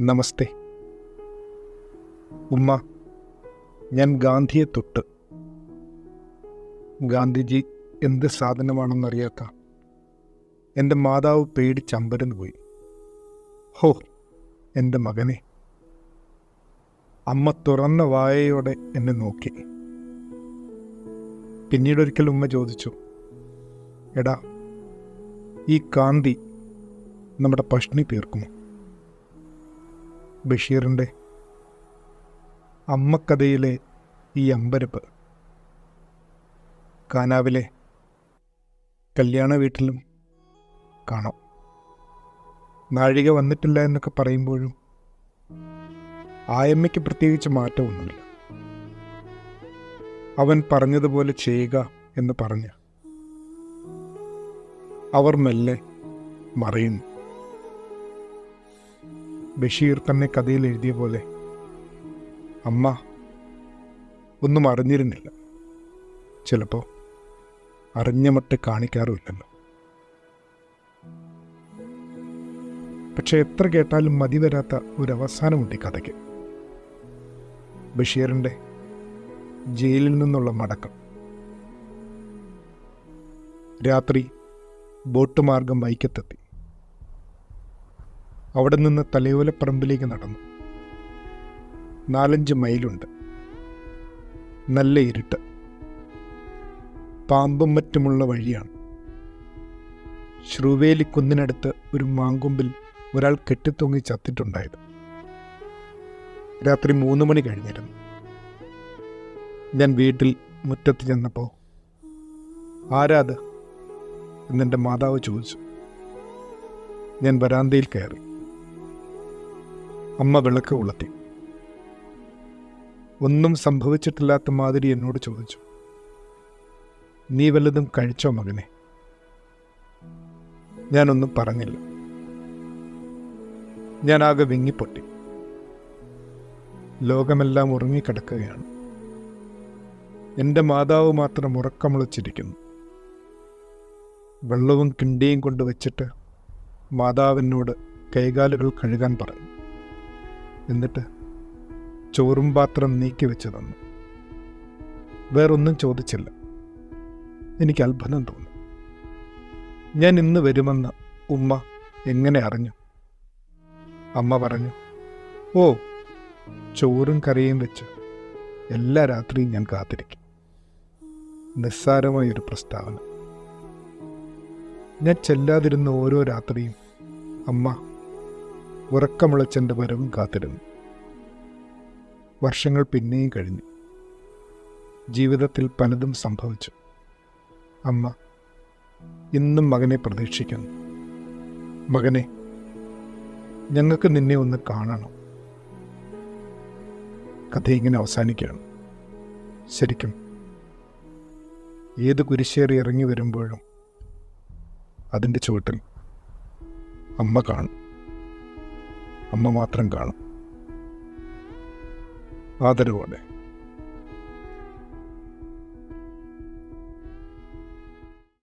നമസ്തേ ഉമ്മ. ഞാൻ ഗാന്ധിയെ തൊട്ട്. ഗാന്ധിജി എന്ത് സാധനമാണെന്നറിയാത്ത എൻ്റെ മാതാവ് പേടിച്ചമ്പരന്ന് പോയി. ഹോ, എൻ്റെ മകനെ! അമ്മ തുറന്ന വായയോടെ എന്നെ നോക്കി. പിന്നീടൊരിക്കൽ ഉമ്മ ചോദിച്ചു, എടാ, ഈ കാന്തി നമ്മുടെ പഷ്ണി തീർക്കുമോ? ബഷീറിൻ്റെ അമ്മക്കഥയിലെ ഈ അമ്പരപ്പ് കാനാവിലെ കല്യാണ വീട്ടിലും കാണാം. നാഴിക വന്നിട്ടില്ല എന്നൊക്കെ പറയുമ്പോഴും ആയമ്മയ്ക്ക് പ്രത്യേകിച്ച് മാറ്റമൊന്നുമില്ല. അവൻ പറഞ്ഞതുപോലെ ചെയ്യുക എന്ന് പറഞ്ഞ് അവർ മെല്ലെ മറയുന്നു. ബഷീർ തന്നെ കഥയിൽ എഴുതിയ പോലെ അമ്മ ഒന്നും അറിഞ്ഞിരുന്നില്ല. ചിലപ്പോൾ അറിഞ്ഞ മട്ട് കാണിക്കാറുമില്ലല്ലോ. പക്ഷെ എത്ര കേട്ടാലും മതി വരാത്ത ഒരവസാനമുണ്ട് ഈ കഥയ്ക്ക്. ബഷീറിൻ്റെ ജയിലിൽ നിന്നുള്ള മടക്കം. രാത്രി ബോട്ട് മാർഗം വൈക്കത്തെത്തി. അവിടെ നിന്ന് തലയോലപ്പറമ്പിലേക്ക് നടന്നു. 4-5 മൈലുണ്ട്. നല്ല ഇരുട്ട്, പാമ്പും മറ്റുമുള്ള വഴിയാണ്. ശ്രുവേലിക്കുന്നിനടുത്ത് ഒരു മാങ്കൊമ്പിൽ ഒരാൾ കെട്ടിത്തൂങ്ങി ചത്തിട്ടുണ്ടായത്. രാത്രി 3 മണി കഴിഞ്ഞിരുന്നു. ഞാൻ വീട്ടിൽ മുറ്റത്ത് ചെന്നപ്പോൾ ആരാത് എന്നെൻ്റെ മാതാവ് ചോദിച്ചു. ഞാൻ വരാന്തയിൽ കയറി. അമ്മ വിളക്ക് കൊളുത്തി. ഒന്നും സംഭവിച്ചിട്ടില്ലാത്ത മാതിരി എന്നോട് ചോദിച്ചു, നീ വല്ലതും കഴിച്ചോ മകനെ? ഞാനൊന്നും പറഞ്ഞില്ല. ഞാനാകെ വിങ്ങിപ്പൊട്ടി. ലോകമെല്ലാം ഉറങ്ങിക്കിടക്കുകയാണ്. എൻ്റെ മാതാവ് മാത്രം ഉറക്കമുളച്ചിരിക്കുന്നു. വെള്ളവും കിണ്ടിയും കൊണ്ട് വെച്ചിട്ട് മാതാവിനോട് കൈകാലുകൾ കഴുകാൻ പറഞ്ഞു. എന്നിട്ട് ചോറും പാത്രം നീക്കി വെച്ച് തന്നു. വേറൊന്നും ചോദിച്ചില്ല. എനിക്ക് അത്ഭുതം തോന്നി. ഞാൻ ഇന്ന് വരുമെന്ന് ഉമ്മ എങ്ങനെ അറിഞ്ഞു? അമ്മ പറഞ്ഞു, ഓ, ചോറും കറിയും വെച്ച് എല്ലാ രാത്രിയും ഞാൻ കാത്തിരിക്കും. നിസ്സാരമായൊരു പ്രസ്താവന. ഞാൻ ചെല്ലാതിരുന്ന ഓരോ രാത്രിയും അമ്മ ഉറക്കമുളച്ചെൻ്റെ വരവും കാത്തിരുന്നു. വർഷങ്ങൾ പിന്നെയും കഴിഞ്ഞു. ജീവിതത്തിൽ പലതും സംഭവിച്ചു. അമ്മ ഇന്നും മകനെ പ്രതീക്ഷിക്കുന്നു. മകനെ, ഞങ്ങൾക്ക് നിന്നെ ഒന്ന് കാണണം. കഥ ഇങ്ങനെ അവസാനിക്കുകയാണ്. ശരിക്കും ഏത് കുരിശേറി ഇറങ്ങി വരുമ്പോഴും അതിൻ്റെ ചുവട്ടിൽ അമ്മ കാണും. അമ്മ മാത്രം കാണും. ആദരവോടെ.